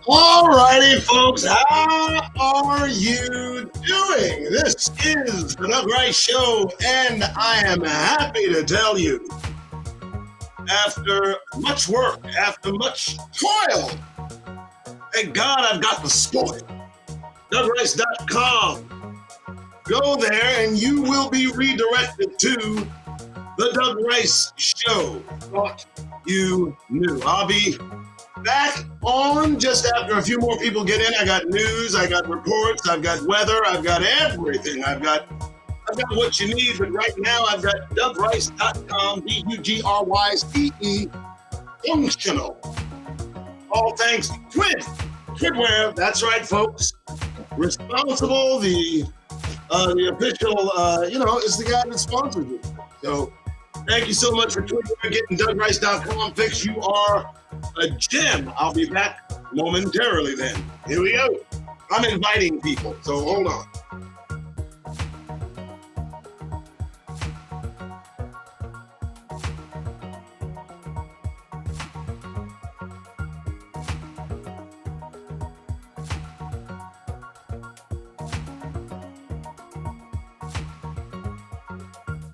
All righty, folks. How are you doing? This is the Doug Rice Show, and I am happy to tell you, after much work, after much toil, thank God I've got the sport. DougRice.com. Go there, and you will be redirected to the Doug Rice Show. Thought you knew. I'll be back on just after a few more people get in. I got news, I got reports, I've got weather, I've got everything. I've got what you need, but right now I've got DougRice.com, DUGRYCE, functional. All thanks to TWID. TWIDware, that's right, folks. Responsible, the official, is the guy that sponsors it. So thank you so much for getting DougRice.com fixed. You are a gem. I'll be back momentarily then. Here we go. I'm inviting people, so hold on.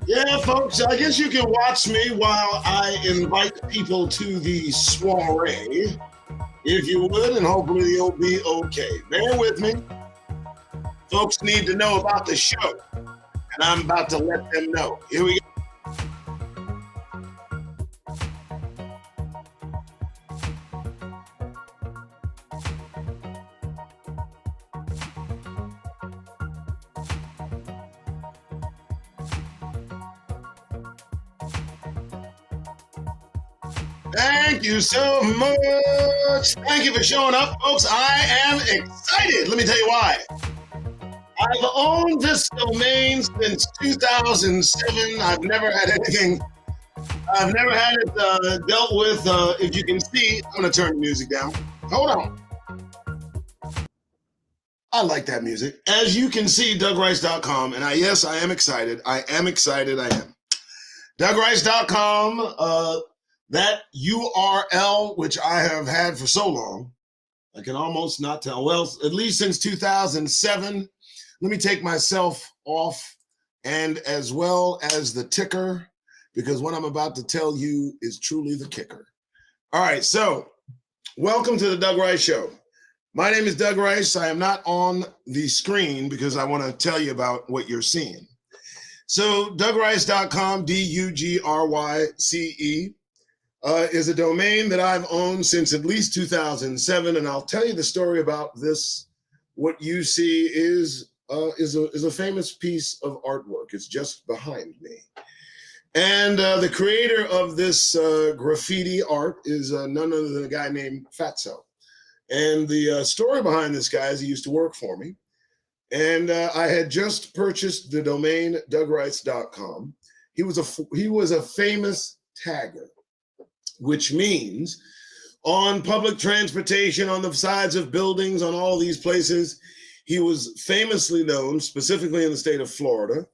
Yeah, folks, I guess you can watch me while I invite people to the soiree, if you would, and hopefully you'll be okay. Bear with me. Folks need to know about the show, and I'm about to let them know. Here we go. Thank you so much. Thank you for showing up, folks. I am excited. Let me tell you why. I've owned this domain since 2007. I've never had anything. I've never had it dealt with. If you can see, I'm going to turn the music down. Hold on. I like that music. As you can see, DougRice.com, and yes, I am excited. I am. DougRice.com, that URL, which I have had for so long, I can almost not tell. Well, at least since 2007. Let me take myself off, and as well as the ticker, because what I'm about to tell you is truly the kicker. All right, so welcome to the Doug Rice Show. My name is Doug Rice. I am not on the screen because I want to tell you about what you're seeing. So DougRice.com, DUGRYCE, is a domain that I've owned since at least 2007, and I'll tell you the story about this. What you see is a famous piece of artwork. It's just behind me, and the creator of this graffiti art is none other than a guy named Thatz. And the story behind this guy is he used to work for me, and I had just purchased the domain DougRice.com. He was a famous tagger, which means on public transportation, on the sides of buildings, on all these places, he was famously known, specifically in the state of Florida.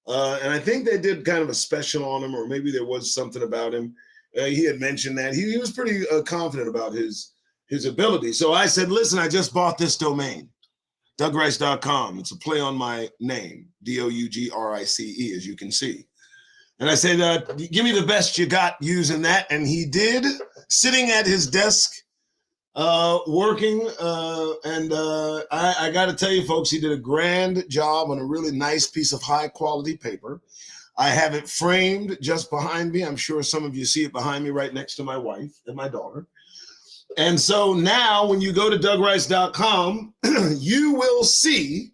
And I think they did kind of a special on him, or maybe there was something about him. He had mentioned that. He was pretty confident about his ability. So I said, listen, I just bought this domain, DougRice.com. It's a play on my name, DOUGRICE, as you can see. And I said, give me the best you got using that. And he did, sitting at his desk, working. I got to tell you, folks, he did a grand job on a really nice piece of high quality paper. I have it framed just behind me. I'm sure some of you see it behind me right next to my wife and my daughter. And so now when you go to DougRice.com, you will see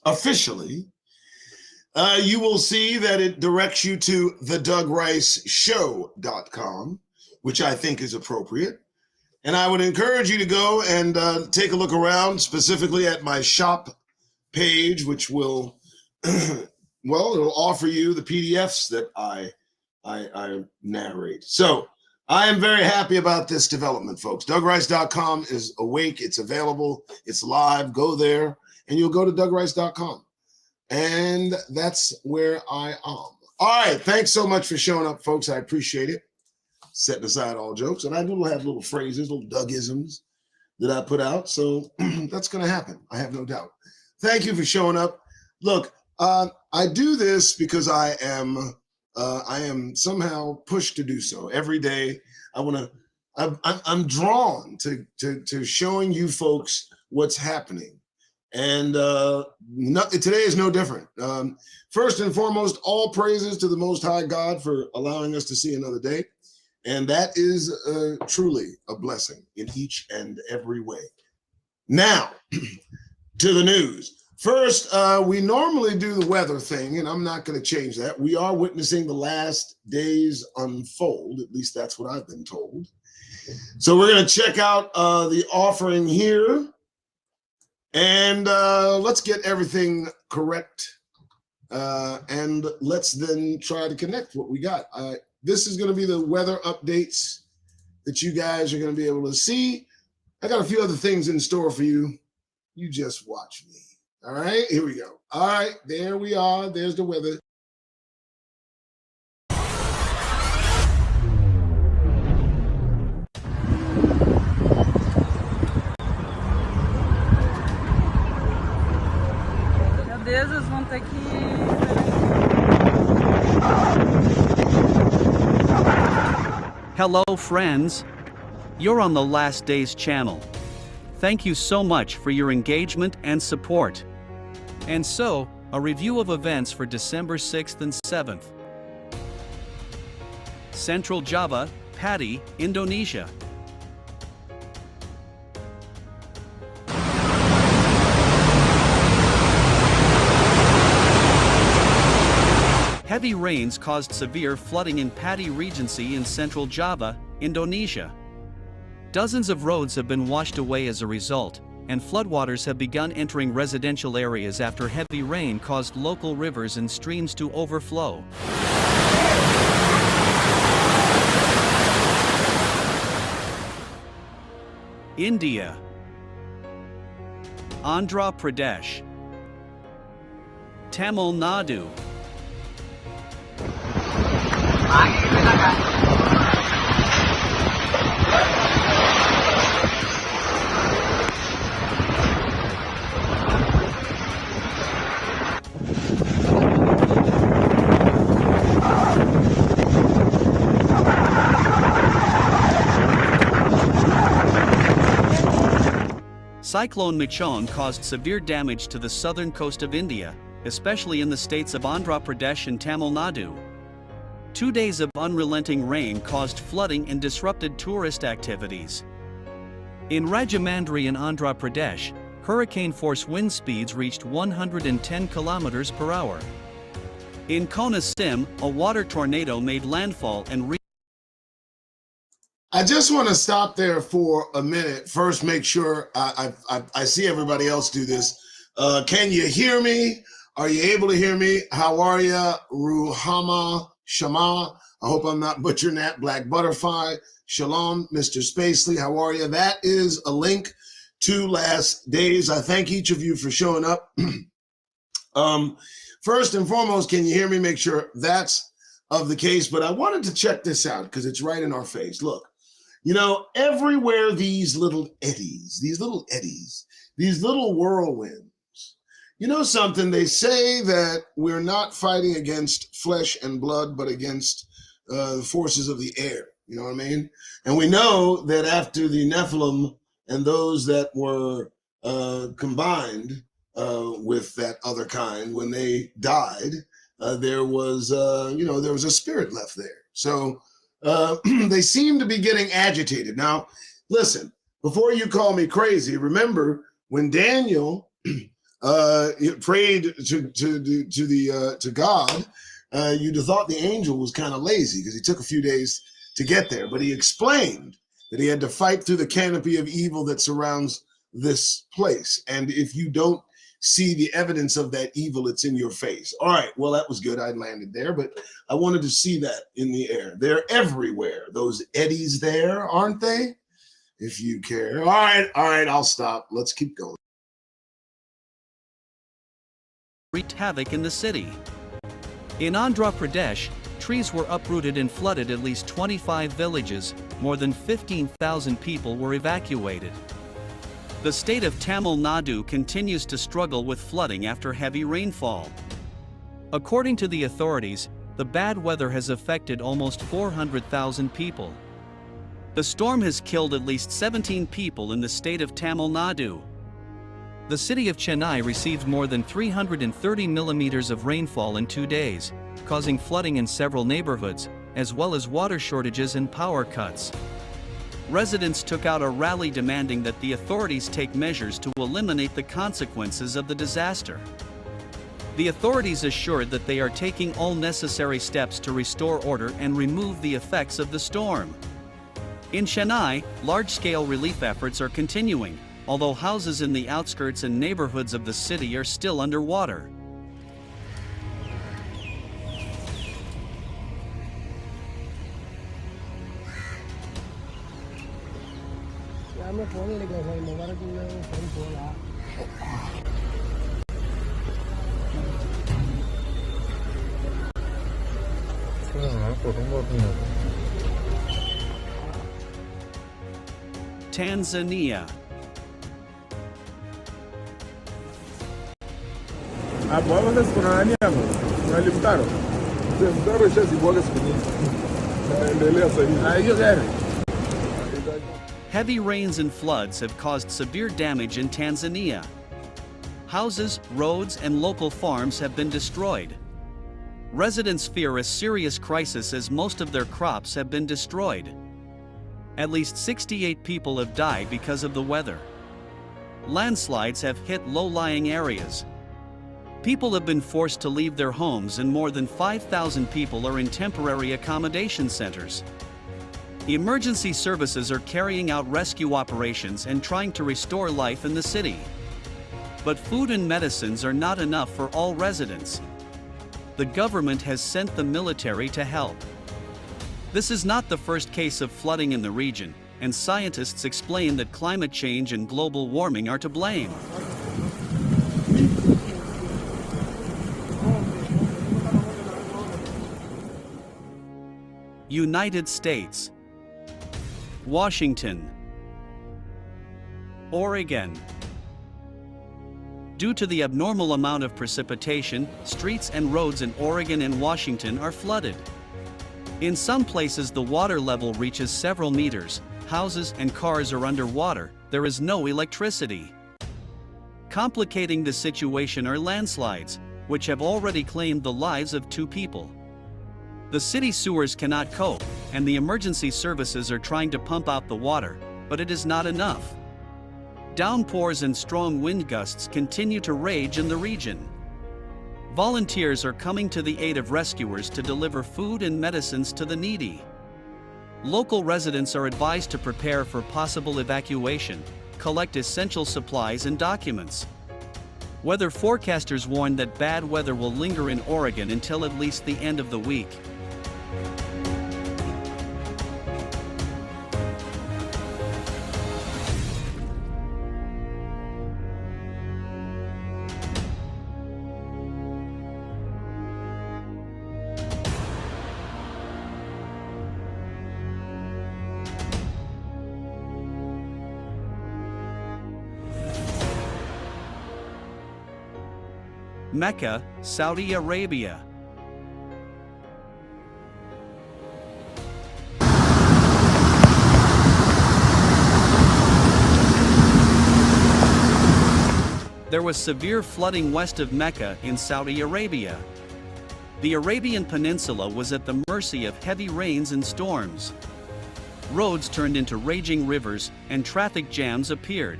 officially, you will see that it directs you to the DougRiceShow.com, which I think is appropriate. And I would encourage you to go and take a look around, specifically at my shop page, which will, well, it'll offer you the PDFs that I narrate. So I am very happy about this development, folks. DougRice.com is awake. It's available. It's live. Go there, and you'll go to DougRice.com. And that's where I am. All right. Thanks so much for showing up, folks. I appreciate it. Setting aside all jokes. And I do have little phrases, little Dougisms. that I put out. So that's going to happen. I have no doubt. Thank you for showing up. Look, I do this because I am somehow pushed to do so every day. I'm drawn to showing you folks what's happening. And today is no different. First and foremost, all praises to the Most High God for allowing us to see another day. And that is truly a blessing in each and every way. Now, to the news. First, we normally do the weather thing, and I'm not going to change that. We are witnessing the last days unfold. At least that's what I've been told. So we're going to check out the offering here. And let's get everything correct. And let's then try to connect what we got. This is going to be the weather updates that you guys are going to be able to see. I got a few other things in store for you. You just watch me. All right, here we go. All right, there we are. There's the weather. Meu Deus, eles vão ter que... Hello friends, you're on the Last Days channel. Thank you so much for your engagement and support. And so, a review of events for December 6th and 7th. Central Java, Pati, Indonesia. Heavy rains caused severe flooding in Pati Regency in Central Java, Indonesia. Dozens of roads have been washed away as a result, and floodwaters have begun entering residential areas after heavy rain caused local rivers and streams to overflow. India. Andhra Pradesh. Tamil Nadu. Cyclone Michon caused severe damage to the southern coast of India, especially in the states of Andhra Pradesh and Tamil Nadu. 2 days of unrelenting rain caused flooding and disrupted tourist activities. In Rajahmundry in Andhra Pradesh, hurricane-force wind speeds reached 110 kilometers per hour. In Konasim, a water tornado made landfall and I just want to stop there for a minute. First, make sure I see everybody else do this. Can you hear me? Are you able to hear me? How are you? Ruhama Shama. I hope I'm not butchering that. Black Butterfly. Shalom, Mr. Spacely. How are you? That is a link to Last Days. I thank each of you for showing up. First and foremost, can you hear me? Make sure that's of the case. But I wanted to check this out because it's right in our face. Look. You know, everywhere these little eddies, these little whirlwinds, you know something, they say that we're not fighting against flesh and blood, but against the forces of the air, you know what I mean? And we know that after the Nephilim and those that were combined with that other kind, when they died, there was a spirit left there. So they seem to be getting agitated. Now, listen, before you call me crazy, remember when Daniel prayed to God, you'd have thought the angel was kind of lazy because he took a few days to get there. But he explained that he had to fight through the canopy of evil that surrounds this place. And if you don't see the evidence of that evil, it's in your face. All right, well, that was good. I landed there, but I wanted to see that in the air. They're everywhere. Those eddies there, aren't they? If you care. All right, I'll stop. Let's keep going. wreaked havoc in the city. In Andhra Pradesh, trees were uprooted and flooded at least 25 villages, more than 15,000 people were evacuated. The state of Tamil Nadu continues to struggle with flooding after heavy rainfall. According to the authorities, the bad weather has affected almost 400,000 people. The storm has killed at least 17 people in the state of Tamil Nadu. The city of Chennai received more than 330 millimeters of rainfall in 2 days, causing flooding in several neighborhoods, as well as water shortages and power cuts. Residents took out a rally demanding that the authorities take measures to eliminate the consequences of the disaster. The authorities assured that they are taking all necessary steps to restore order and remove the effects of the storm. In Chennai, large-scale relief efforts are continuing, although houses in the outskirts and neighborhoods of the city are still underwater. Tanzania. Heavy rains and floods have caused severe damage in Tanzania. Houses, roads, and local farms have been destroyed. Residents fear a serious crisis as most of their crops have been destroyed. At least 68 people have died because of the weather. Landslides have hit low-lying areas. People have been forced to leave their homes and more than 5,000 people are in temporary accommodation centers. Emergency services are carrying out rescue operations and trying to restore life in the city. But food and medicines are not enough for all residents. The government has sent the military to help. This is not the first case of flooding in the region, and scientists explain that climate change and global warming are to blame. United States, Washington, Oregon. Due to the abnormal amount of precipitation, streets and roads in Oregon and Washington are flooded. In some places the water level reaches several meters, houses and cars are underwater, there is no electricity. Complicating the situation are landslides, which have already claimed the lives of 2 people. The city sewers cannot cope, and the emergency services are trying to pump out the water, but it is not enough. Downpours and strong wind gusts continue to rage in the region. Volunteers are coming to the aid of rescuers to deliver food and medicines to the needy. Local residents are advised to prepare for possible evacuation, collect essential supplies and documents. Weather forecasters warn that bad weather will linger in Oregon until at least the end of the week. Mecca, Saudi Arabia. There was severe flooding west of Mecca in Saudi Arabia. The Arabian Peninsula was at the mercy of heavy rains and storms. Roads turned into raging rivers and traffic jams appeared.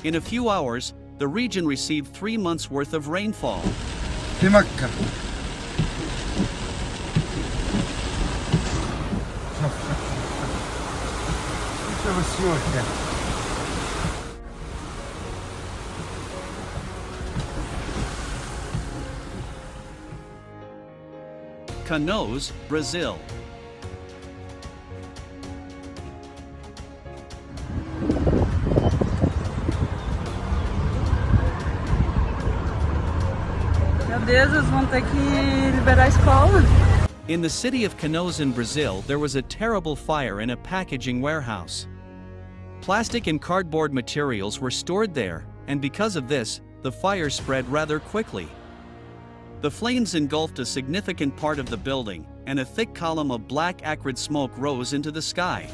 In a few hours, the region received 3 months' worth of rainfall. Canoes, Brazil. Meu Deus, eles vão ter que liberar a escola. In the city of Canoes in Brazil, there was a terrible fire in a packaging warehouse. Plastic and cardboard materials were stored there, and because of this, the fire spread rather quickly. The flames engulfed a significant part of the building, and a thick column of black acrid smoke rose into the sky.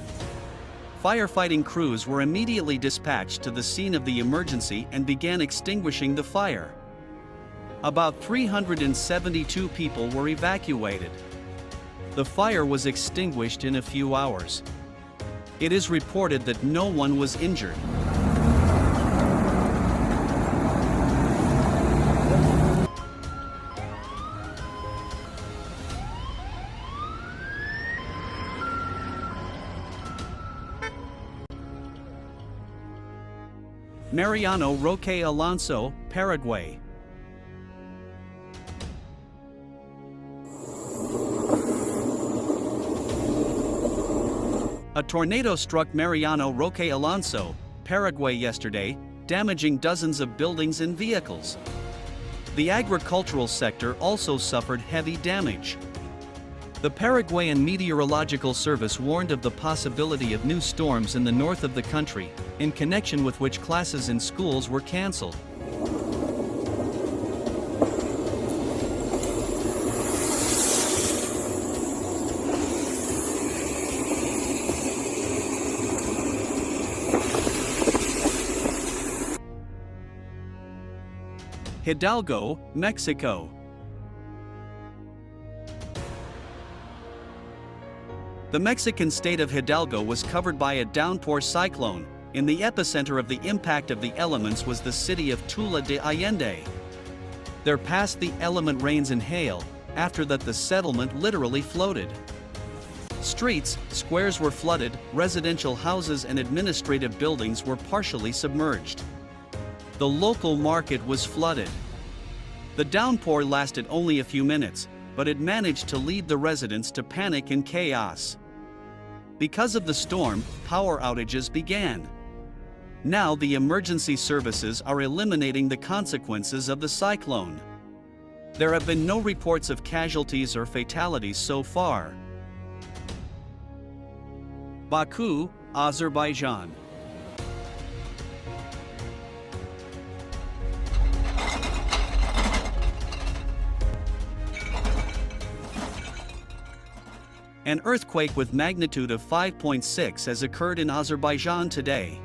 Firefighting crews were immediately dispatched to the scene of the emergency and began extinguishing the fire. About 372 people were evacuated. The fire was extinguished in a few hours. It is reported that no one was injured. Mariano Roque Alonso, Paraguay. A tornado struck Mariano Roque Alonso, Paraguay yesterday, damaging dozens of buildings and vehicles. The agricultural sector also suffered heavy damage. The Paraguayan Meteorological Service warned of the possibility of new storms in the north of the country, in connection with which classes in schools were canceled. Hidalgo, Mexico. The Mexican state of Hidalgo was covered by a downpour cyclone. In the epicenter of the impact of the elements was the city of Tula de Allende. There passed the element rains and hail. After that, the settlement literally floated. Streets, squares were flooded, residential houses and administrative buildings were partially submerged. The local market was flooded. The downpour lasted only a few minutes, but it managed to lead the residents to panic and chaos. Because of the storm, power outages began. Now the emergency services are eliminating the consequences of the cyclone. There have been no reports of casualties or fatalities so far. Baku, Azerbaijan. An earthquake with magnitude of 5.6 has occurred in Azerbaijan today.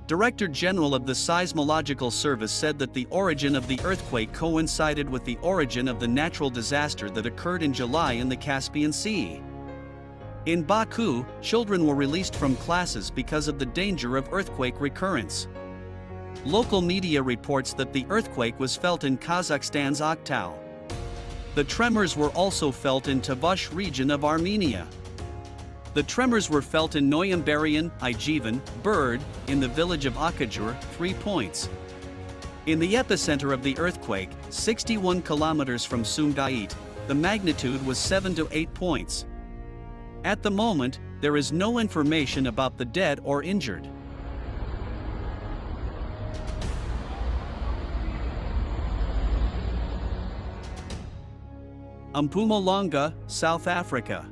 Director General of the Seismological Service said that the origin of the earthquake coincided with the origin of the natural disaster that occurred in July in the Caspian Sea. In Baku, children were released from classes because of the danger of earthquake recurrence. Local media reports that the earthquake was felt in Kazakhstan's Aktau. The tremors were also felt in Tavash region of Armenia. The tremors were felt in Noyambarian, Ijevan, Bird, in the village of Akajur, 3 points. In the epicenter of the earthquake, 61 kilometers from Sumgait, the magnitude was 7 to 8 points. At the moment, there is no information about the dead or injured. Mpumalanga, South Africa.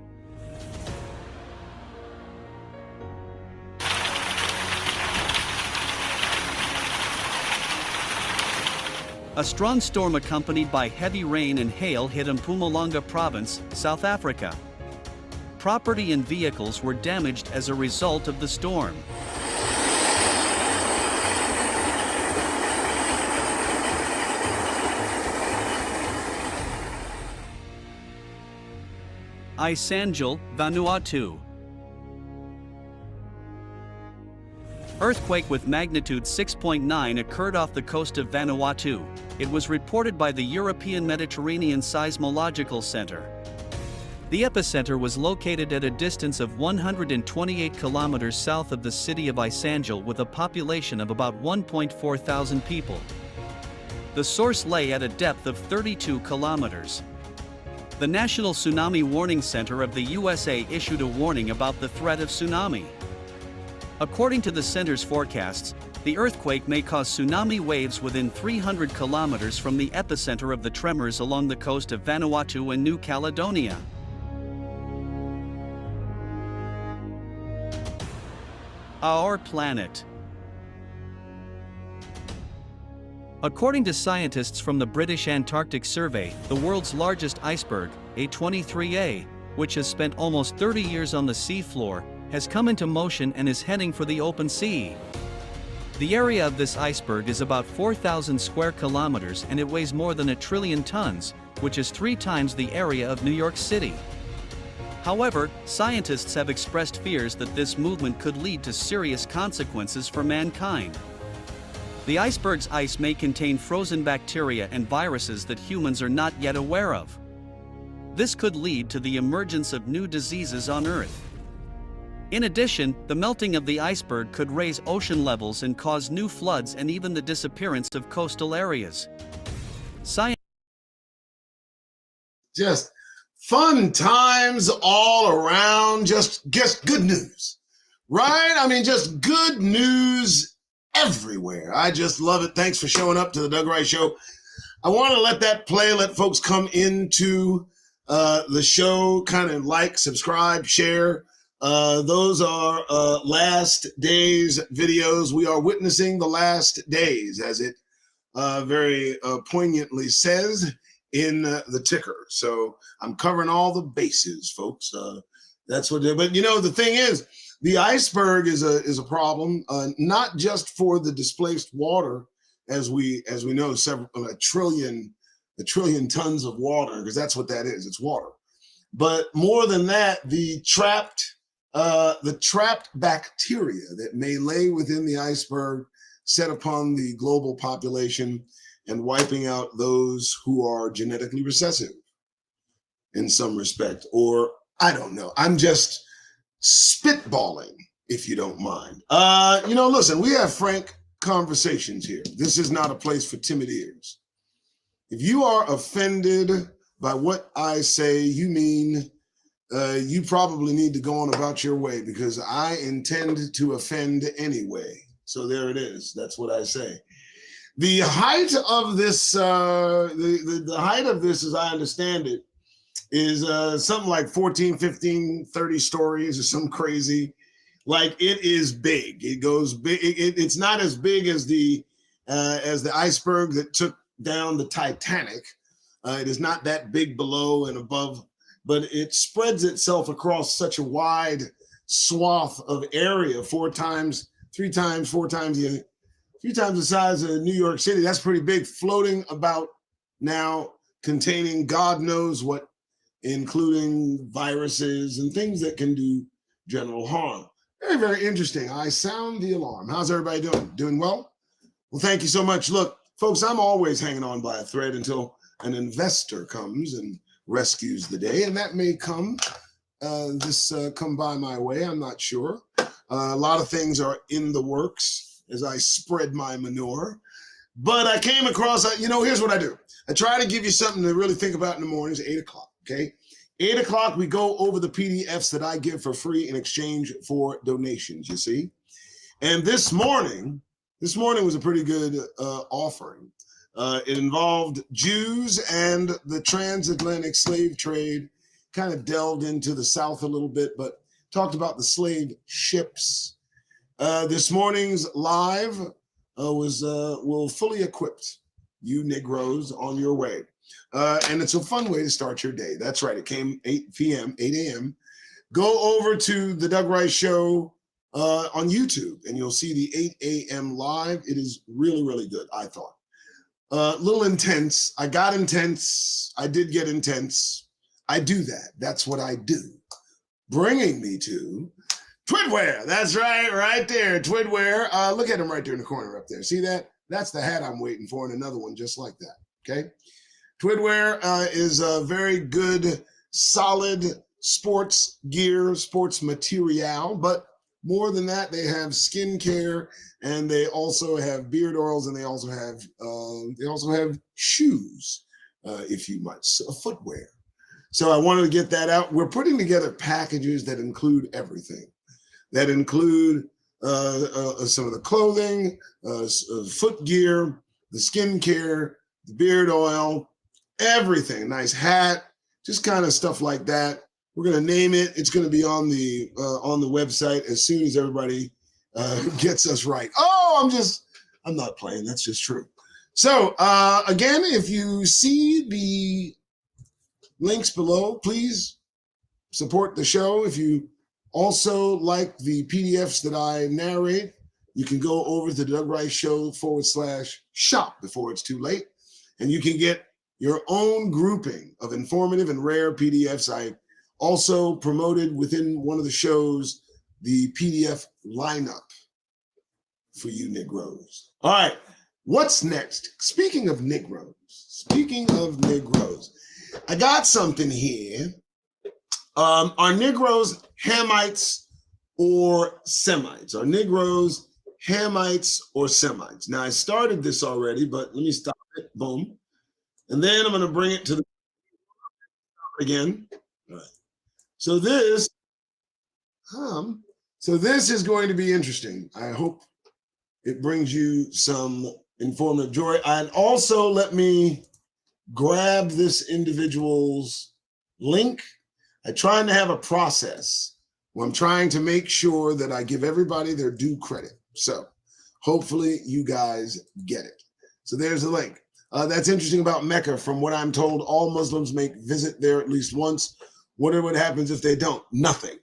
A strong storm accompanied by heavy rain and hail hit Mpumalanga province, South Africa. Property and vehicles were damaged as a result of the storm. Isanjul, Vanuatu. Earthquake with magnitude 6.9 occurred off the coast of Vanuatu. It was reported by the European Mediterranean Seismological Center. The epicenter was located at a distance of 128 kilometers south of the city of Isanjul with a population of about 1.4 thousand people. The source lay at a depth of 32 kilometers. The National Tsunami Warning Center of the USA issued a warning about the threat of tsunami. According to the center's forecasts, the earthquake may cause tsunami waves within 300 kilometers from the epicenter of the tremors along the coast of Vanuatu and New Caledonia. our planet. According to scientists from the British Antarctic Survey, the world's largest iceberg, A23A, which has spent almost 30 years on the seafloor, has come into motion and is heading for the open sea. The area of this iceberg is about 4,000 square kilometers and it weighs more than 1 trillion tons, which is 3 times the area of New York City. However, scientists have expressed fears that this movement could lead to serious consequences for mankind. The iceberg's ice may contain frozen bacteria and viruses that humans are not yet aware of. This could lead to the emergence of new diseases on Earth. In addition, the melting of the iceberg could raise ocean levels and cause new floods and even the disappearance of coastal areas. Just fun times all around, just good news, right? I mean, just good news everywhere. I just love it. Thanks for showing up to the Doug Wright Show. I want to let that play, let folks come into the show, kind of like, subscribe, share. Those are last days videos. We are witnessing the last days, as it very poignantly says in the ticker. So I'm covering all the bases, folks. That's what but you know, the thing is, the iceberg is a problem, not just for the displaced water, as we know, a trillion tons of water, because that's what that is. It's water. But more than that, the trapped bacteria that may lay within the iceberg, set upon the global population and wiping out those who are genetically recessive in some respect, or I don't know. I'm just spitballing, if you don't mind. You know, listen, we have frank conversations here. This is not a place for timid ears. If you are offended by what I say, you mean you probably need to go on about your way, because I intend to offend anyway. So there it is. That's what I say. The height of this, the height of this, as I understand it, is something like 14, 15, 30 stories or some crazy. Like, it is big. It goes big. It's not as big as the iceberg that took down the Titanic. It is not that big below and above, but it spreads itself across such a wide swath of area, 4 times the size of New York City. That's pretty big, floating about now, containing God knows what, including viruses and things that can do general harm. Very, very interesting. I sound the alarm. How's everybody doing? Doing well? Well, thank you so much. Look, folks, I'm always hanging on by a thread until an investor comes and rescues the day, and that may come come by my way. I'm not sure. A lot of things are in the works as I spread my manure. But I came across, you know, here's what I do. I try to give you something to really think about in the mornings, 8 o'clock, okay? 8 o'clock, we go over the PDFs that I give for free in exchange for donations, you see? And this morning was a pretty good offering. It involved Jews and the transatlantic slave trade, kind of delved into the South a little bit, but talked about the slave ships. This morning's live was fully equipped, you Negroes on your way. And it's a fun way to start your day. That's right. It came 8 a.m. Go over to the Doug Wright Show on YouTube, and you'll see the 8 a.m. live. It is really, really good, I thought. A little intense. I got intense. I did get intense. I do that. That's what I do. Bringing me to TWID. That's right there. TWID. Look at him right there in the corner up there. See that? That's the hat I'm waiting for, and another one just like that. Okay. TWID is a very good, solid sports gear, sports material, but more than that, they have skincare, and they also have beard oils, and they also have shoes, if you might, so footwear. So I wanted to get that out. We're putting together packages that include everything, that include some of the clothing, foot gear, the skincare, the beard oil, everything. Nice hat, just kind of stuff like that. We're going to name it. It's going to be on the website as soon as everybody gets us right. Oh, I'm not playing. That's just true. So again, if you see the links below, please support the show. If you also like the PDFs that I narrate, you can go over to the Doug Rice Show /shop before it's too late, and you can get your own grouping of informative and rare PDFs. I also promoted within one of the shows the PDF lineup for you Negroes. All right, what's next? Speaking of Negroes, I got something here. Are Negroes Hamites or Semites? Are Negroes Hamites or Semites? Now, I started this already, but let me stop it. Boom. And then I'm going to bring it to the again. All right. So this is going to be interesting. I hope it brings you some informative joy. And also let me grab this individual's link. I'm trying to have a process where I'm trying to make sure that I give everybody their due credit. So hopefully you guys get it. So there's a link. That's interesting about Mecca. From what I'm told, all Muslims make visit there at least once. What happens if they don't? Nothing.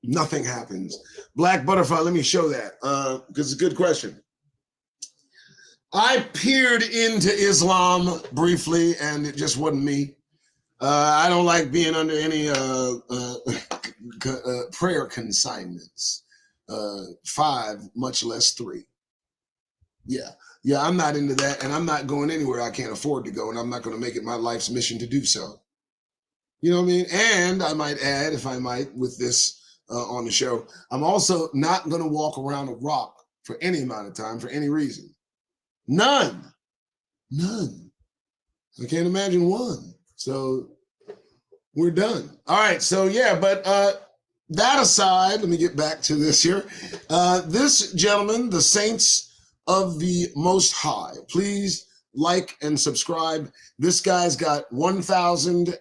Nothing happens. Black butterfly, let me show that because it's a good question. I peered into Islam briefly and it just wasn't me. I don't like being under any prayer consignments. 5, much less 3. Yeah, I'm not into that, and I'm not going anywhere I can't afford to go, and I'm not going to make it my life's mission to do so. You know what I mean? And I might add, if I might, with this on the show, I'm also not going to walk around a rock for any amount of time for any reason. None. I can't imagine one. So we're done. All right. So yeah, but that aside, let me get back to this here. This gentleman, the Saints of the Most High, please like and subscribe. This guy's got 1,000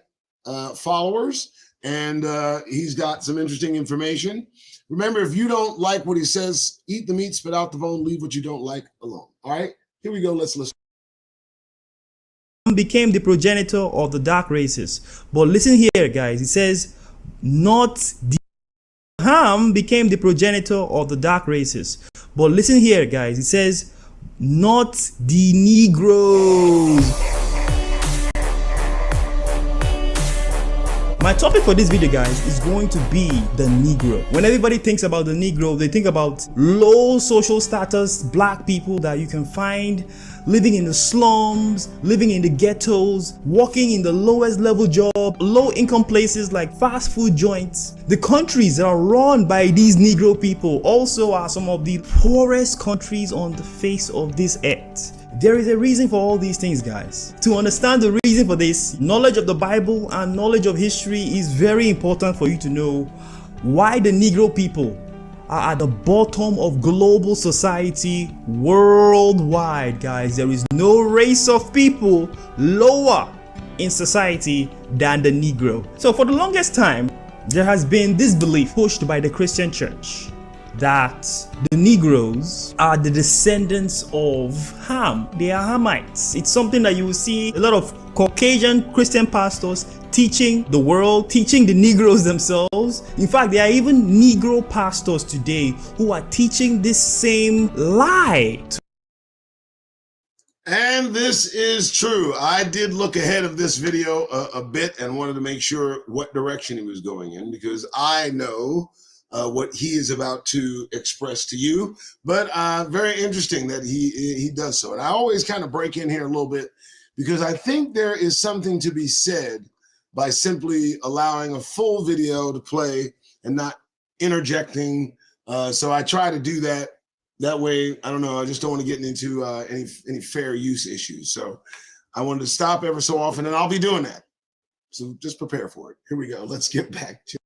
followers, and he's got some interesting information. Remember, if you don't like what he says, eat the meat, spit out the bone, leave what you don't like alone. All right, here we go. Let's listen. Became the progenitor of the dark races. But listen here, guys. It says, not the Ham became the progenitor of the dark races. But listen here, guys. It says, not the Negroes. My topic for this video, guys, is going to be the Negro. When everybody thinks about the Negro, they think about low social status black people that you can find living in the slums, living in the ghettos, working in the lowest level job, low income places like fast food joints. The countries that are run by these Negro people also are some of the poorest countries on the face of this earth. There is a reason for all these things, guys. To understand the reason for this, knowledge of the Bible and knowledge of history is very important for you to know why the Negro people are at the bottom of global society worldwide, guys. There is no race of people lower in society than the Negro. So for the longest time, there has been this belief pushed by the Christian church that the Negroes are the descendants of Ham. They are Hamites. It's something that you will see a lot of Caucasian Christian pastors teaching the world, teaching the Negroes themselves. In fact, there are even Negro pastors today who are teaching this same lie. And this is true. I did look ahead of this video a bit and wanted to make sure what direction he was going in, because I know what he is about to express to you. But very interesting that he does so. And I always kind of break in here a little bit because I think there is something to be said by simply allowing a full video to play and not interjecting. So I try to do that. That way, I don't know, I just don't want to get into any fair use issues. So I wanted to stop ever so often, and I'll be doing that. So just prepare for it. Here we go. Let's get back to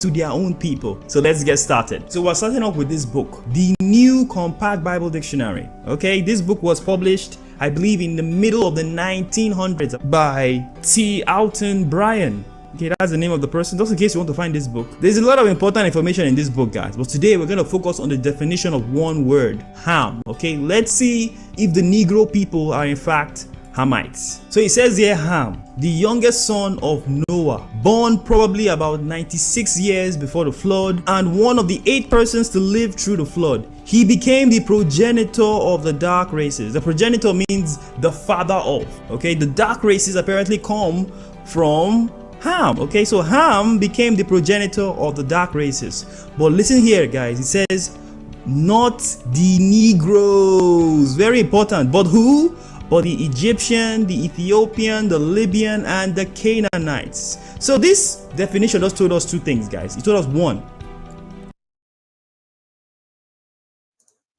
their own people. So let's get started. So we're starting off with this book, the New Compact Bible Dictionary. Okay, this book was published, I believe, in the middle of the 1900s by T. Alton Bryan. Okay, that's the name of the person, just in case you want to find this book. There's a lot of important information in this book, guys, but today we're going to focus on the definition of one word, Ham. Okay, let's see if the Negro people are in fact Hamites. So it says here, Ham, the youngest son of Noah, born probably about 96 years before the flood, and one of the 8 persons to live through the flood. He became the progenitor of the dark races. The progenitor means the father of. Okay, the dark races apparently come from Ham. Okay, so Ham became the progenitor of the dark races. But listen here, guys, it says not the Negroes. Very important. But who? But the Egyptian, the Ethiopian, the Libyan, and the Canaanites. So this definition just told us 2 things, guys. It told us 1.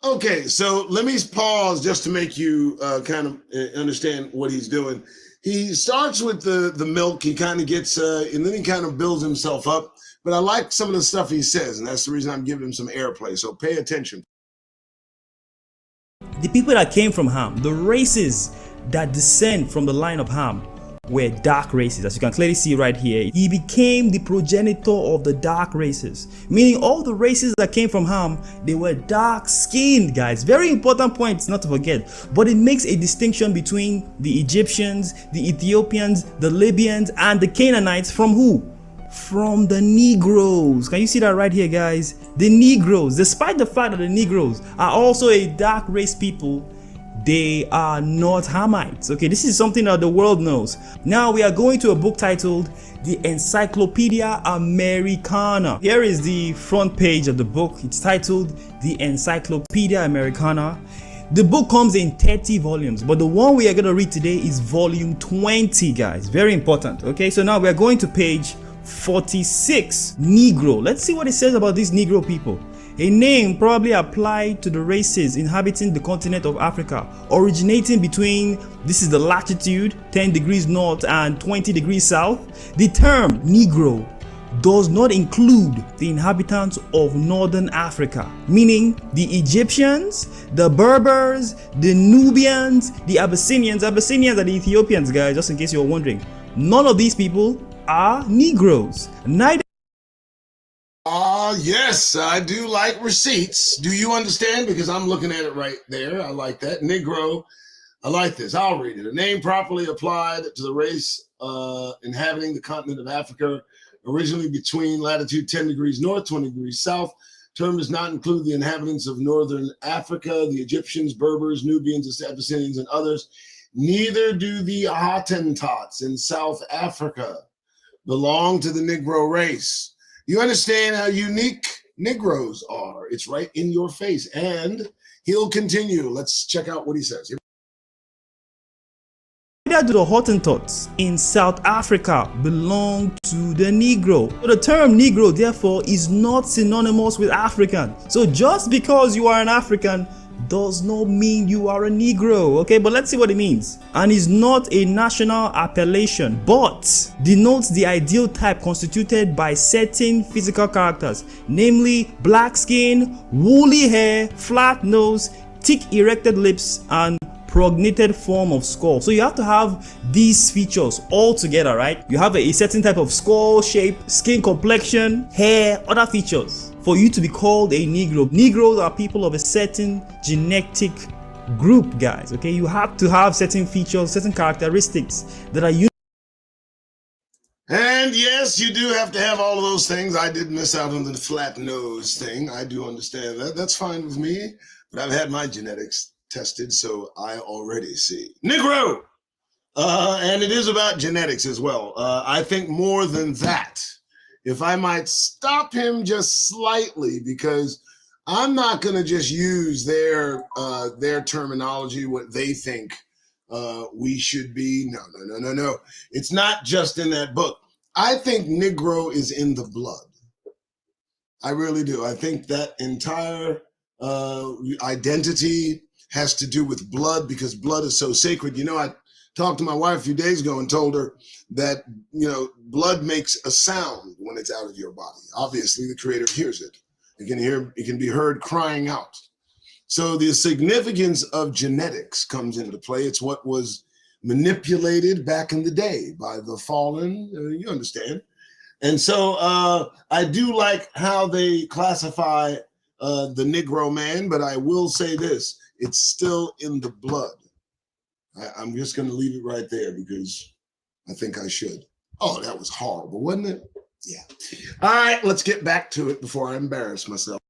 Okay, so let me pause just to make you kind of understand what he's doing. He starts with the milk, he kind of gets, and then he kind of builds himself up. But I like some of the stuff he says, and that's the reason I'm giving him some airplay. So pay attention. The people that came from Ham, the races that descend from the line of Ham, were dark races. As you can clearly see right here, he became the progenitor of the dark races, meaning all the races that came from Ham, they were dark skinned, guys. Very important point not to forget. But it makes a distinction between the Egyptians, the Ethiopians, the Libyans, and the Canaanites from who? From the Negroes. Can you see that right here, guys? The Negroes, despite the fact that the Negroes are also a dark race people, they are not Hamites. Okay, this is something that the world knows. Now we are going to a book titled The Encyclopedia Americana. Here is the front page of the book. It's titled The Encyclopedia Americana. The book comes in 30 volumes, but the one we are going to read today is volume 20, guys. Very important. Okay, so now we are going to page 46, Negro. Let's see what it says about these Negro people. A name probably applied to the races inhabiting the continent of Africa, originating between, this is the latitude, 10 degrees north and 20 degrees south. The term Negro does not include the inhabitants of northern Africa, meaning the Egyptians, the Berbers, the Nubians, the Abyssinians. Abyssinians are the Ethiopians, guys, just in case you're wondering. None of these people are Negroes. Neither. Yes, I do like receipts. Do you understand? Because I'm looking at it right there. I like that. Negro. I like this. I'll read it. A name properly applied to the race inhabiting the continent of Africa, originally between latitude 10 degrees north, 20 degrees south. Term does not include the inhabitants of northern Africa, the Egyptians, Berbers, Nubians, Abyssinians, and others. Neither do the Hottentots in South Africa belong to the Negro race. You understand how unique Negroes are. It's right in your face. And he'll continue. Let's check out what he says. Neither do the Hottentots in South Africa belong to the Negro. So the term Negro, therefore, is not synonymous with African. So just because you are an African does not mean you are a Negro. Okay, but let's see what it means. And is not a national appellation, but denotes the ideal type constituted by certain physical characters, namely black skin, woolly hair, flat nose, thick erected lips, and prognated form of skull. So you have to have these features all together, right? You have a certain type of skull shape, skin complexion, hair, other features for you to be called a Negro. Negroes are people of a certain genetic group, guys. Okay, you have to have certain features, certain characteristics that are unique. And yes, you do have to have all of those things. I did miss out on the flat nose thing. I do understand that. That's fine with me, but I've had my genetics tested, so I already see. Negro! And it is about genetics as well. I think more than that, if I might stop him just slightly, because I'm not going to just use their terminology, what they think we should be. No. It's not just in that book. I think Negro is in the blood. I really do. I think that entire identity has to do with blood, because blood is so sacred. You know, I talked to my wife a few days ago and told her that, you know, blood makes a sound when it's out of your body. Obviously, the Creator hears it. It can be heard crying out. So the significance of genetics comes into play. It's what was manipulated back in the day by the fallen, you understand. And so I do like how they classify the Negro man, but I will say this, it's still in the blood. I'm just going to leave it right there because I think I should. Oh, that was horrible, wasn't it? Yeah. All right, let's get back to it before I embarrass myself.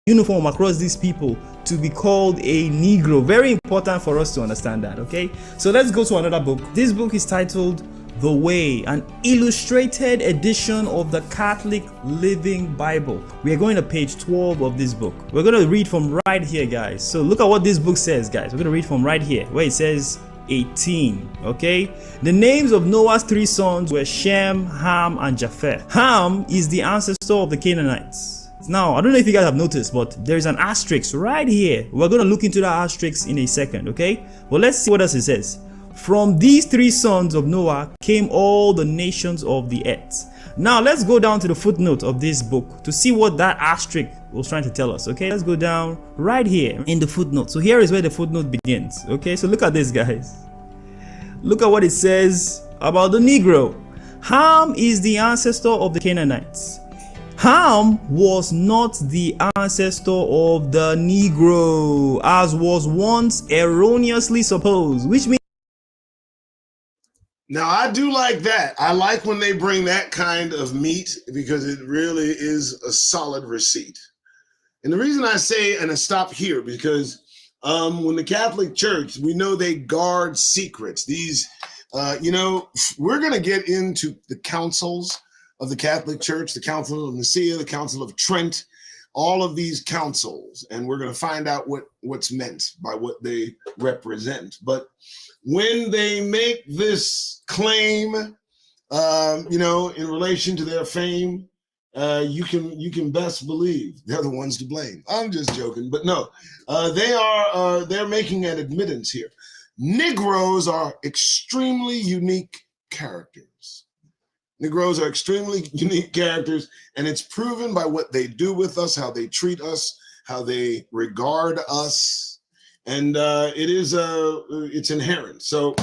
Uniform across these people to be called a Negro. Very important for us to understand that, okay? So let's go to another book. This book is titled The Way, an illustrated edition of the Catholic Living Bible. We are going to page 12 of this book. We're going to read from right here, guys. So look at what this book says, guys. We're going to read from right here where it says 18, okay? The names of Noah's 3 sons were Shem, Ham, and Japheth. Ham is the ancestor of the Canaanites. Now, I don't know if you guys have noticed, but there is an asterisk right here. We're going to look into that asterisk in a second, okay? Well, let's see what else it says. From these 3 sons of Noah came all the nations of the earth. Now, let's go down to the footnote of this book to see what that asterisk was trying to tell us, okay? Let's go down right here in the footnote. So here is where the footnote begins, okay? So look at this, guys. Look at what it says about the Negro. Ham is the ancestor of the Canaanites. Ham was not the ancestor of the Negro, as was once erroneously supposed, which means... Now, I do like that. I like when they bring that kind of meat because it really is a solid receipt. And the reason I say, and I stop here, because when the Catholic Church, we know they guard secrets. These, we're going to get into the councils of the Catholic Church, the Council of Nicaea, the Council of Trent, all of these councils, and we're going to find out what's meant by what they represent. But when they make this claim, in relation to their fame, you can best believe they're the ones to blame. I'm just joking, but no, they're making an admittance here. Negroes are extremely unique characters. Negroes are extremely unique characters, and it's proven by what they do with us, how they treat us, how they regard us, and it's inherent. So,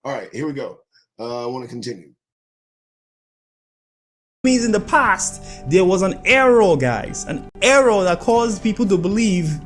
all right, here we go. I want to continue. Means in the past there was an error, guys, an error that caused people to believe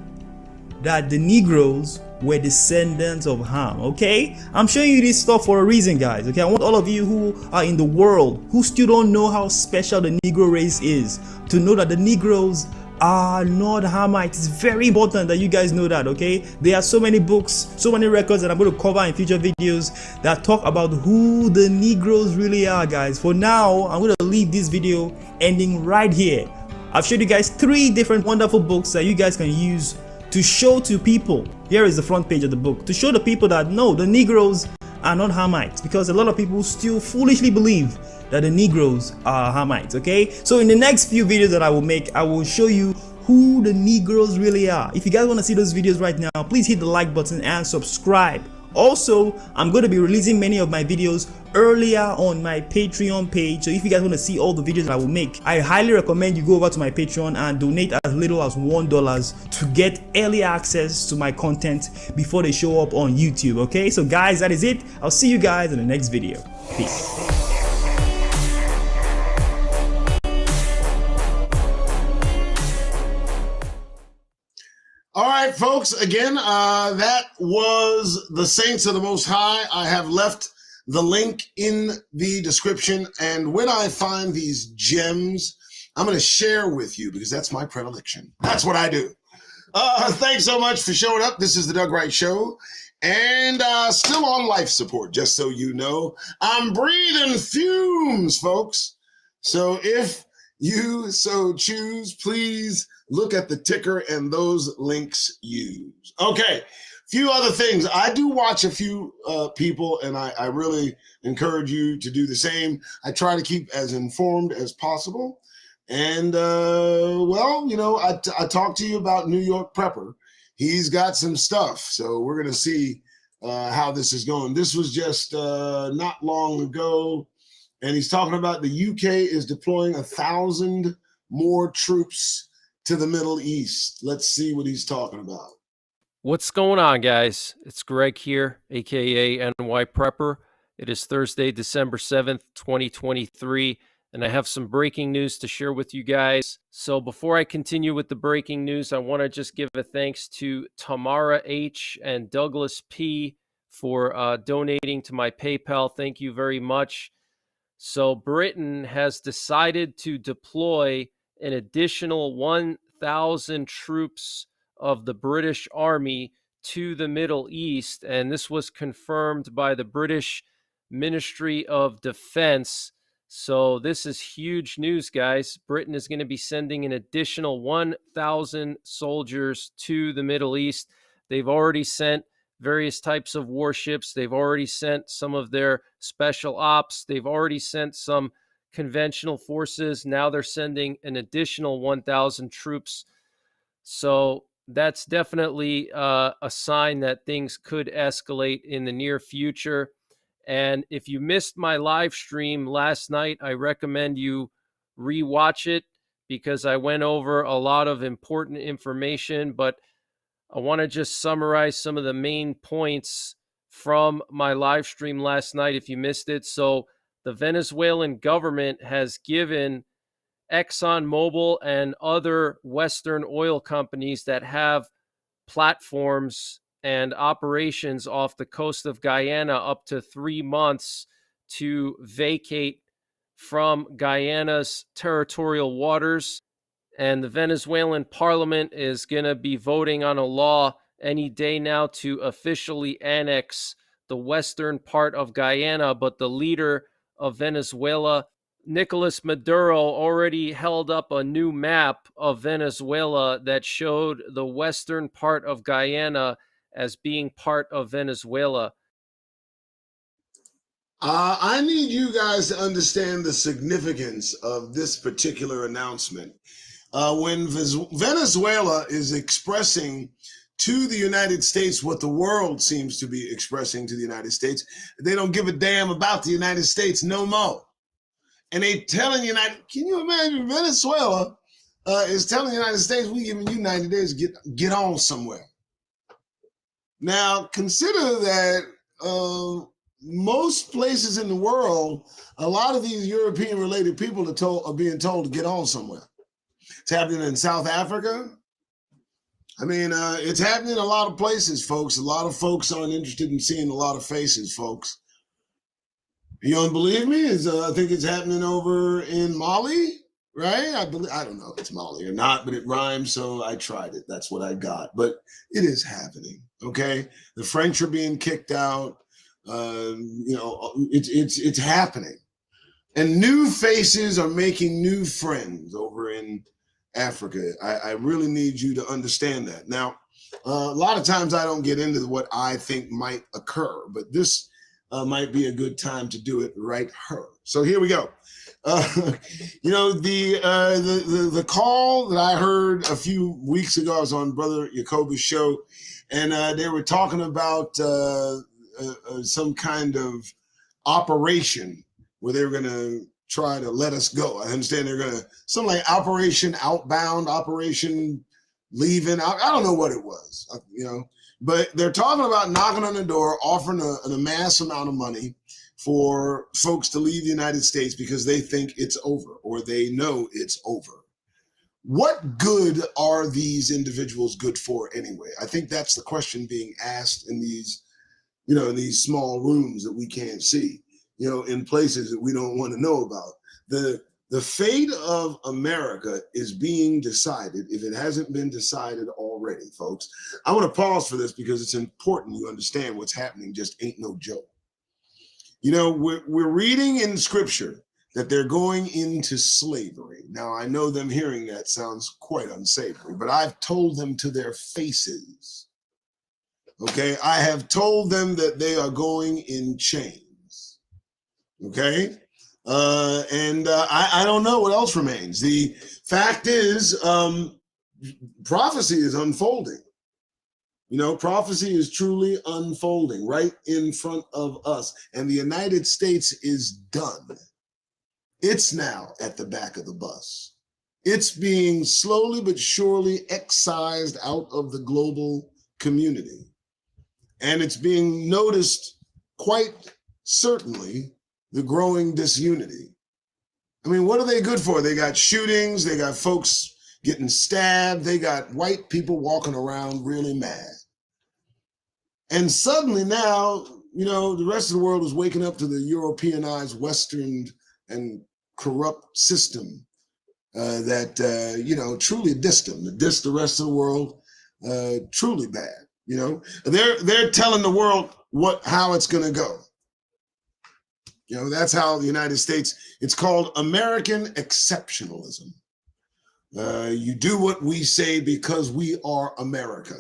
that the Negroes were descendants of Ham, okay? I'm showing you this stuff for a reason, guys, okay? I want all of you who are in the world who still don't know how special the Negro race is to know that the Negroes are not Hamites. It's very important that you guys know that, okay? There are so many books, so many records that I'm going to cover in future videos that talk about who the Negroes really are, guys. For now, I'm going to leave this video ending right here. I've showed you guys 3 different wonderful books that you guys can use to show to people. Here is the front page of the book, to show the people that no, the Negroes are not Hamites, because a lot of people still foolishly believe that the Negroes are Hamites, okay? So in the next few videos that I will make, I will show you who the Negroes really are. If you guys want to see those videos right now, please hit the like button and subscribe. Also, I'm going to be releasing many of my videos earlier on my Patreon page. So if you guys want to see all the videos that I will make, I highly recommend you go over to my Patreon and donate as little as $1 to get early access to my content before they show up on YouTube, okay? So guys, that is it. I'll see you guys in the next video. Peace. All right, folks, again, that was the Saints of the Most High. I have left the link in the description, and when I find these gems, I'm going to share with you because that's my predilection. That's what I do. Thanks so much for showing up. This is the Doug Wright Show, and still on life support, just so you know. I'm breathing fumes, folks. So if you so choose, please look at the ticker and those links used. Okay, few other things. I do watch a few people, and I really encourage you to do the same. I try to keep as informed as possible. And, I talked to you about New York Prepper. He's got some stuff, so we're going to see how this is going. This was just not long ago, and he's talking about the UK is deploying 1,000 more troops to the Middle East. Let's see what he's talking about. What's going on, guys? It's Greg here, aka NY Prepper. It is Thursday, December 7th, 2023, and I have some breaking news to share with you guys. So before I continue with the breaking news, I want to just give a thanks to Tamara H. and Douglas P. for donating to my PayPal. Thank you very much. So Britain has decided to deploy an additional 1,000 troops of the British Army to the Middle East, and this was confirmed by the British Ministry of Defense. So this is huge news, guys. Britain is going to be sending an additional 1,000 soldiers to the Middle East. They've already sent various types of warships. They've already sent some of their special ops. They've already sent some conventional forces. Now they're sending an additional 1,000 troops. So that's definitely a sign that things could escalate in the near future. And if you missed my live stream last night, I recommend you rewatch it because I went over a lot of important information, but I want to just summarize some of the main points from my live stream last night if you missed it. So the Venezuelan government has given ExxonMobil and other Western oil companies that have platforms and operations off the coast of Guyana up to 3 months to vacate from Guyana's territorial waters. And the Venezuelan parliament is going to be voting on a law any day now to officially annex the western part of Guyana. But the leader of Venezuela, Nicolas Maduro, already held up a new map of Venezuela that showed the western part of Guyana as being part of Venezuela. I need you guys to understand the significance of this particular announcement. When Venezuela is expressing to the United States what the world seems to be expressing to the United States, they don't give a damn about the United States no more. And they telling can you imagine Venezuela is telling the United States, we giving you 90 days to get on somewhere. Now, consider that most places in the world, a lot of these European-related people are being told to get on somewhere. It's happening in South Africa. I mean, it's happening in a lot of places, folks. A lot of folks aren't interested in seeing a lot of faces, folks. You don't believe me? I think it's happening over in Mali, right? I don't know if it's Mali or not, but it rhymes, so I tried it. That's what I got. But it is happening, okay? The French are being kicked out. It's happening. And new faces are making new friends over in Africa. I really need you to understand that. Now, a lot of times I don't get into what I think might occur, but this might be a good time to do it right here. So here we go. The call that I heard a few weeks ago, I was on Brother Jacoba's show, and they were talking about some kind of operation where they were going to try to let us go. I understand they're going to, something like Operation Outbound, Operation Leaving. I don't know what it was, but they're talking about knocking on the door, offering a mass amount of money for folks to leave the United States because they think it's over or they know it's over. What good are these individuals good for anyway? I think that's the question being asked in these, in these small rooms that we can't see, in places that we don't want to know about. The fate of America is being decided, if it hasn't been decided already, folks. I want to pause for this because it's important you understand what's happening just ain't no joke. We're reading in scripture that they're going into slavery. Now, I know them hearing that sounds quite unsavory, but I've told them to their faces. Okay, I have told them that they are going in chains. Okay, I don't know what else remains. The fact is, prophecy is unfolding. Prophecy is truly unfolding right in front of us, and the United States is done. It's now at the back of the bus. It's being slowly but surely excised out of the global community. And it's being noticed quite certainly, the growing disunity. I mean, what are they good for? They got shootings, they got folks getting stabbed, they got white people walking around really mad. And suddenly now, you know, the rest of the world is waking up to the Europeanized, Western, and corrupt system that, you know, truly dissed them, dissed the rest of the world, truly bad. You know, they're telling the world how it's going to go. You know, that's how the United States, it's called American exceptionalism. You do what we say because we are America.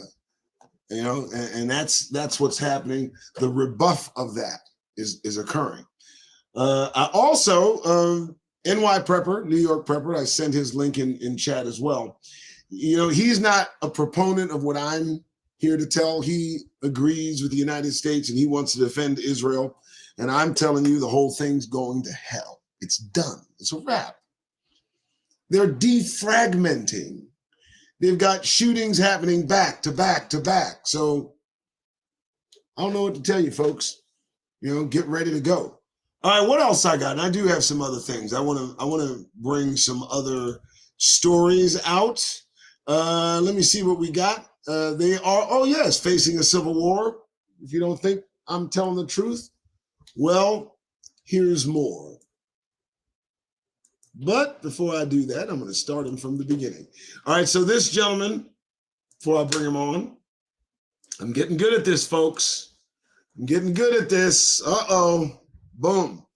You know, and that's what's happening. The rebuff of that is occurring. I also, NY Prepper, New York Prepper, I sent his link in chat as well. You know, he's not a proponent of what I'm here to tell. He agrees with the United States and he wants to defend Israel. And I'm telling you, the whole thing's going to hell. It's done. It's a wrap. They're defragmenting. They've got shootings happening back to back to back. So I don't know what to tell you, folks. You know, get ready to go. All right, what else I got? And I do have some other things. I want to bring some other stories out. Let me see what we got. They are, oh yes, facing a civil war. If you don't think I'm telling the truth, well, here's more. But before I do that, I'm going to start him from the beginning. All right, so this gentleman, before I bring him on, I'm getting good at this, folks. I'm getting good at this. Uh-oh, boom.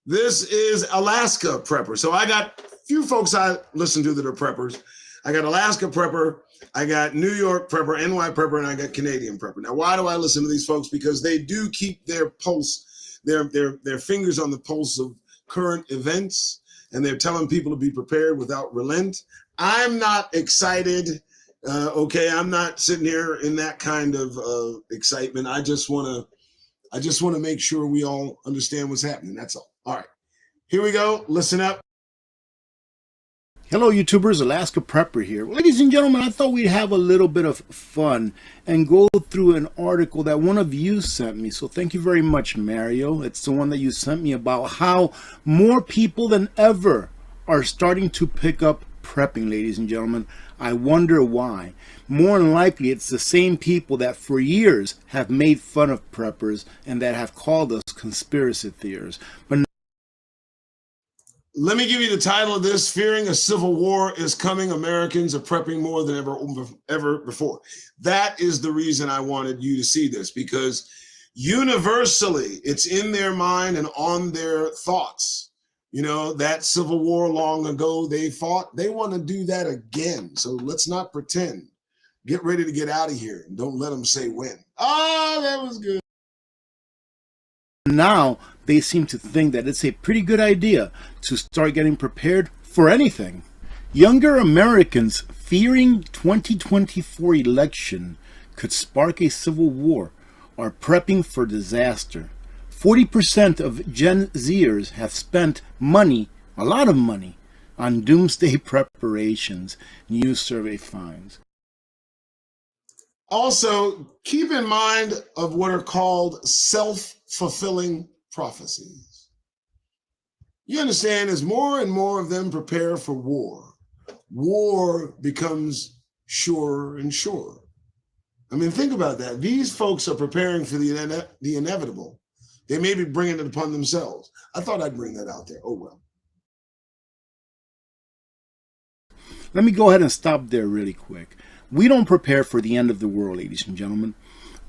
This is Alaska Prepper. So I got a few folks I listen to that are preppers. I got Alaska Prepper, I got New York Prepper, NY Prepper, and I got Canadian Prepper. Now, why do I listen to these folks? Because they do keep their pulse, their fingers on the pulse of current events, and they're telling people to be prepared without relent. I'm not excited. Okay, I'm not sitting here in that kind of excitement. I just want to make sure we all understand what's happening. That's all. All right, here we go. Listen up. Hello YouTubers, Alaska Prepper here. Ladies and gentlemen, I thought we'd have a little bit of fun and go through an article that one of you sent me. So thank you very much, Mario. It's the one that you sent me about how more people than ever are starting to pick up prepping, ladies and gentlemen. I wonder why. More than likely, it's the same people that for years have made fun of preppers and that have called us conspiracy theorists. But let me give you the title of this. Fearing a civil war is coming. Americans are prepping more than ever before. That is the reason I wanted you to see this, because universally it's in their mind and on their thoughts. You know, that civil war long ago they fought, they want to do that again. So let's not pretend. Get ready to get out of here and don't let them say when. Oh, that was good. now they seem to think that it's a pretty good idea to start getting prepared for anything. Younger Americans fearing 2024 election could spark a civil war are prepping for disaster. 40% of Gen Zers have spent money, a lot of money, on doomsday preparations, new survey finds. Also, keep in mind of what are called self-fulfilling prophecies. You understand, as more and more of them prepare for war, war becomes surer and surer. I mean, think about that. These folks are preparing for the inevitable. They may be bringing it upon themselves. I thought I'd bring that out there. Oh, well. Let me go ahead and stop there really quick. We don't prepare for the end of the world, ladies and gentlemen.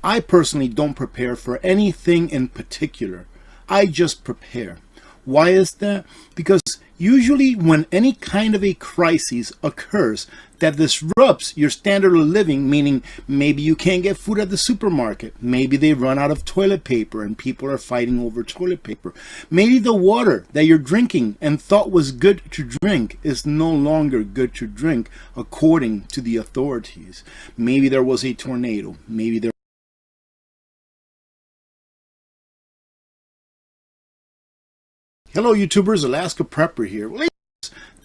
I personally don't prepare for anything in particular. I just prepare. Why is that? Because usually when any kind of a crisis occurs that disrupts your standard of living, meaning maybe you can't get food at the supermarket, maybe they run out of toilet paper and people are fighting over toilet paper, maybe the water that you're drinking and thought was good to drink is no longer good to drink according to the authorities, maybe there was a tornado, maybe there Hello YouTubers, Alaska Prepper here.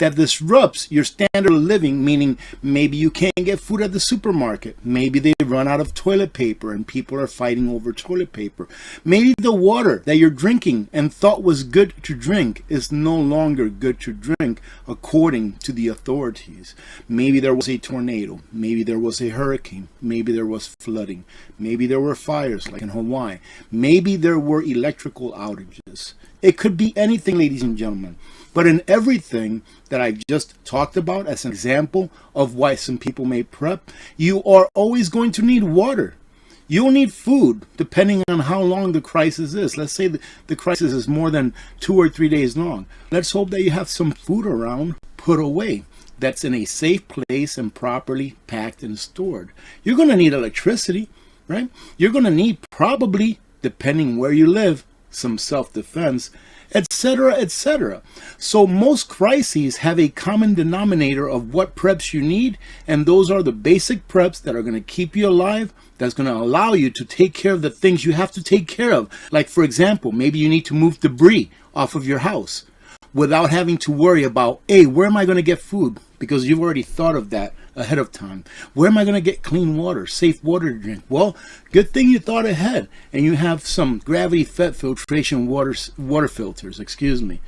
that disrupts your standard of living, meaning maybe you can't get food at the supermarket. Maybe they run out of toilet paper and people are fighting over toilet paper. Maybe the water that you're drinking and thought was good to drink is no longer good to drink according to the authorities. Maybe there was a tornado. Maybe there was a hurricane. Maybe there was flooding. Maybe there were fires like in Hawaii. Maybe there were electrical outages. It could be anything, ladies and gentlemen. But in everything that I just talked about as an example of why some people may prep, you are always going to need water. You'll need food depending on how long the crisis is. Let's say the crisis is more than 2 or 3 days long. Let's hope that you have some food around put away that's in a safe place and properly packed and stored. You're going to need electricity, right? You're going to need probably, depending where you live, some self-defense, etc., etc. So most crises have a common denominator of what preps you need, and those are the basic preps that are going to keep you alive, that's going to allow you to take care of the things you have to take care of. Like, for example, maybe you need to move debris off of your house without having to worry about, hey, where am I going to get food? Because you've already thought of that ahead of time. Where am I going to get clean water, safe water to drink? Well, good thing you thought ahead and you have some gravity-fed filtration water filters, excuse me.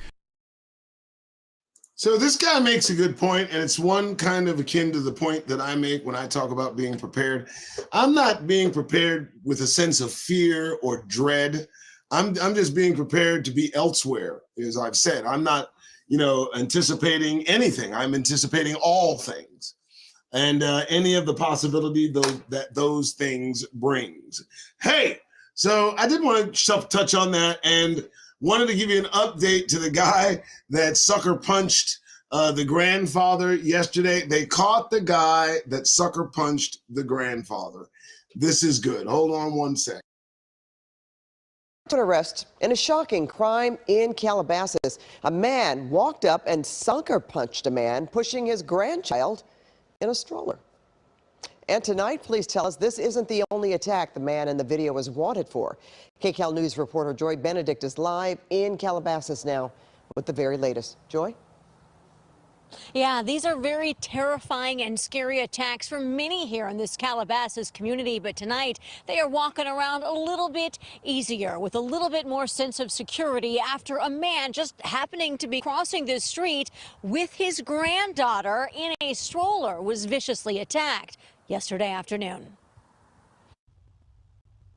So this guy makes a good point, and it's one kind of akin to the point that I make when I talk about being prepared. I'm not being prepared with a sense of fear or dread. I'm just being prepared to be elsewhere, as I've said. I'm not, anticipating anything. I'm anticipating all things and any of the possibility that those things brings. Hey, so I did want to touch on that and wanted to give you an update to the guy that sucker punched the grandfather yesterday. They caught the guy that sucker punched the grandfather. This is good. Hold on one sec. An arrest in a shocking crime in Calabasas. A man walked up and sucker punched a man pushing his grandchild in a stroller. And tonight, police tell us this isn't the only attack the man in the video is wanted for. KCAL News reporter Joy Benedict is live in Calabasas now with the very latest. Joy? Yeah, these are very terrifying and scary attacks for many here in this Calabasas community. But tonight, they are walking around a little bit easier with a little bit more sense of security after a man just happening to be crossing this street with his granddaughter in a stroller was viciously attacked yesterday afternoon.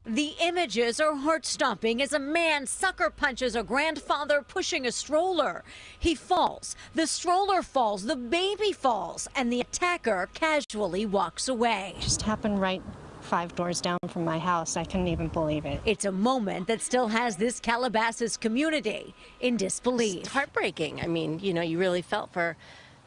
The images are heart-stopping as a man sucker punches a grandfather pushing a stroller. He falls, the stroller falls, the baby falls, and the attacker casually walks away. Just happened right 5 doors down from my house. I couldn't even believe it. It's a moment that still has this Calabasas community in disbelief. It's heartbreaking. I mean, you really felt for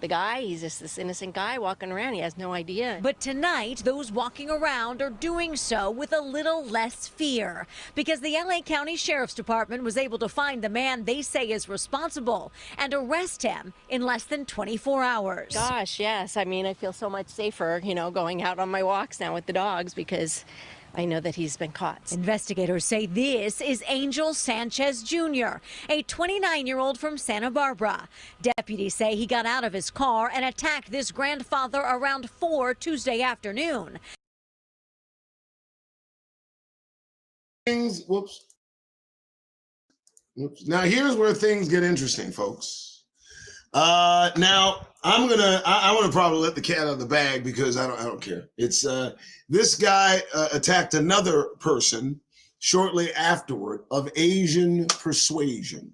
the guy. He's just this innocent guy walking around. He has no idea. But tonight, those walking around are doing so with a little less fear because the LA County Sheriff's Department was able to find the man they say is responsible and arrest him in less than 24 hours. Gosh, yes. I mean, I feel so much safer, going out on my walks now with the dogs because I know that he's been caught. Investigators say this is Angel Sanchez Jr., a 29-year-old from Santa Barbara. Deputies say he got out of his car and attacked this grandfather around 4 Tuesday afternoon. Whoops. Now here's where things get interesting, folks. Now I want to probably let the cat out of the bag because I don't care. It's this guy attacked another person shortly afterward of Asian persuasion.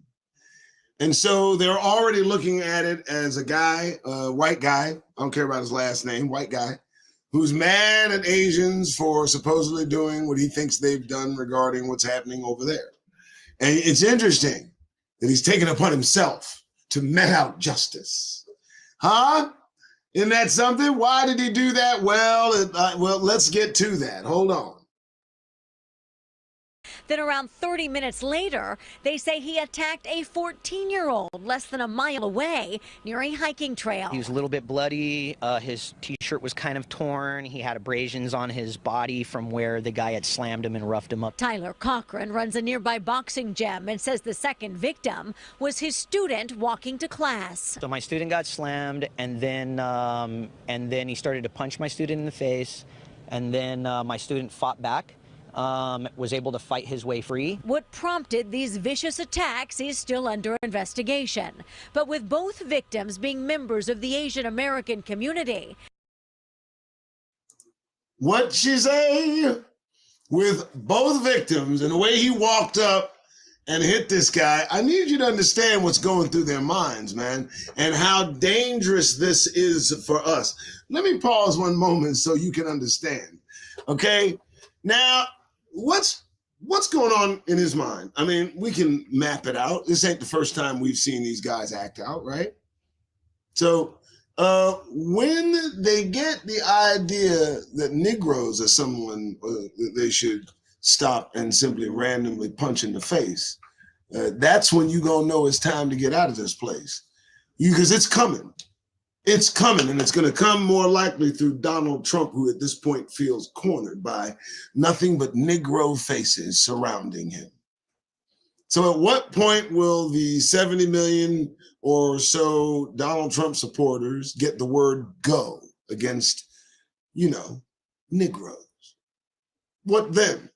And so they're already looking at it as a guy, white guy, I don't care about his last name, white guy, who's mad at Asians for supposedly doing what he thinks they've done regarding what's happening over there. And it's interesting that he's taken upon himself to mete out justice. Huh? Isn't that something? Why did he do that? Well, let's get to that. Hold on. Then around 30 minutes later, they say he attacked a 14-year-old less than a mile away near a hiking trail. He was a little bit bloody. His t-shirt was kind of torn. He had abrasions on his body from where the guy had slammed him and roughed him up. Tyler Cochran runs a nearby boxing gym and says the second victim was his student walking to class. So my student got slammed, and then he started to punch my student in the face, and then my student fought back. Was able to fight his way free. What prompted these vicious attacks is still under investigation. But with both victims being members of the Asian American community. What she say? With both victims and the way he walked up and hit this guy, I need you to understand what's going through their minds, man, and how dangerous this is for us. Let me pause one moment so you can understand, okay? Now, what's going on in his mind? I mean, we can map it out. This ain't the first time we've seen these guys act out, right? So when they get the idea that Negroes are someone that they should stop and simply randomly punch in the face, that's when you gonna know it's time to get out of this place. Because it's coming. It's coming, and it's going to come more likely through Donald Trump, who at this point feels cornered by nothing but Negro faces surrounding him. So at what point will the 70 million or so Donald Trump supporters get the word go against, you know, Negroes? What then?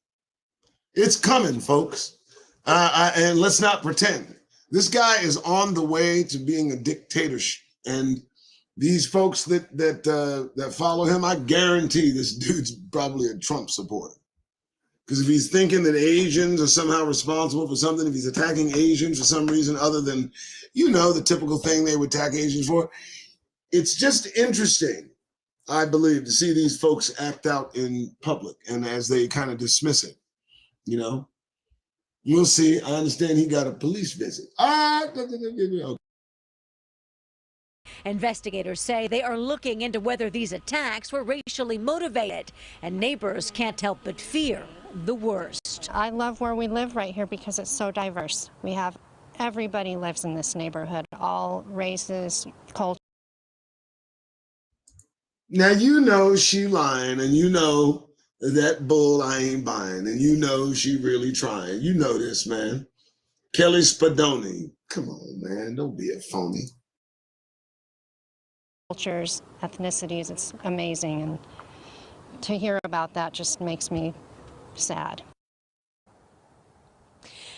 It's coming, folks. And let's not pretend. This guy is on the way to being a dictator, and these folks that follow him, I guarantee this dude's probably a Trump supporter. Because if he's thinking that Asians are somehow responsible for something, if he's attacking Asians for some reason other than, you know, the typical thing they would attack Asians for, it's just interesting, I believe, to see these folks act out in public and as they kind of dismiss it, you know. We'll see. I understand he got a police visit. Okay. Investigators say they are looking into whether these attacks were racially motivated, and neighbors can't help but fear the worst. I love where we live right here because it's so diverse. We have everybody lives in this neighborhood, all races, cultures. Now, you know she lying, and you know that bull I ain't buying, and you know she really trying. You know this, man. Kelly Spadoni. Come on, man. Don't be a phony. Cultures, ethnicities, it's amazing, and to hear about that just makes me sad.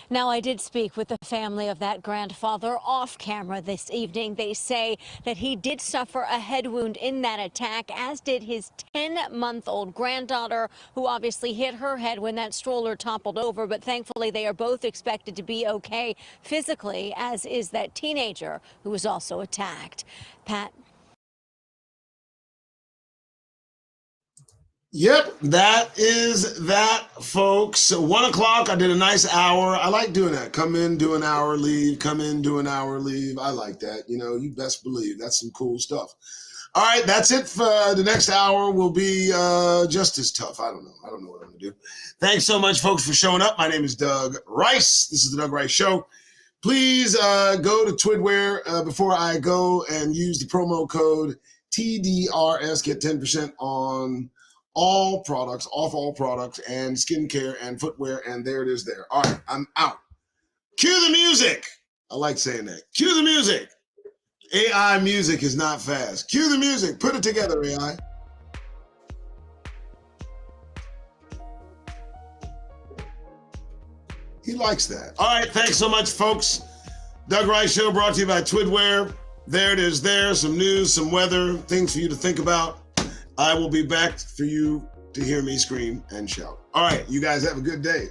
Now, I did speak with the family of that grandfather off camera this evening. They say that he did suffer a head wound in that attack, as did his 10-month-old granddaughter, who obviously hit her head when that stroller toppled over. But thankfully, they are both expected to be okay physically, as is that teenager who was also attacked. Pat? Yep, that is that, folks. So 1 o'clock, I did a nice hour. I like doing that. Come in, do an hour, leave. Come in, do an hour, leave. I like that. You know, you best believe that's some cool stuff. All right, that's it for the next hour. Will be just as tough. I don't know what I'm going to do. Thanks so much, folks, for showing up. My name is Doug Rice. This is the Doug Rice Show. Please go to TWID before I go and use the promo code TDRS. Get 10% on all products, off all products, and skincare and footwear, and there it is there. All right, I'm out. Cue the music. I like saying that. Cue the music. AI music is not fast. Cue the music. Put it together, AI. He likes that. All right, thanks so much, folks. Doug Rice Show brought to you by TWID. There it is there. Some news, some weather, things for you to think about. I will be back for you to hear me scream and shout. All right, you guys have a good day.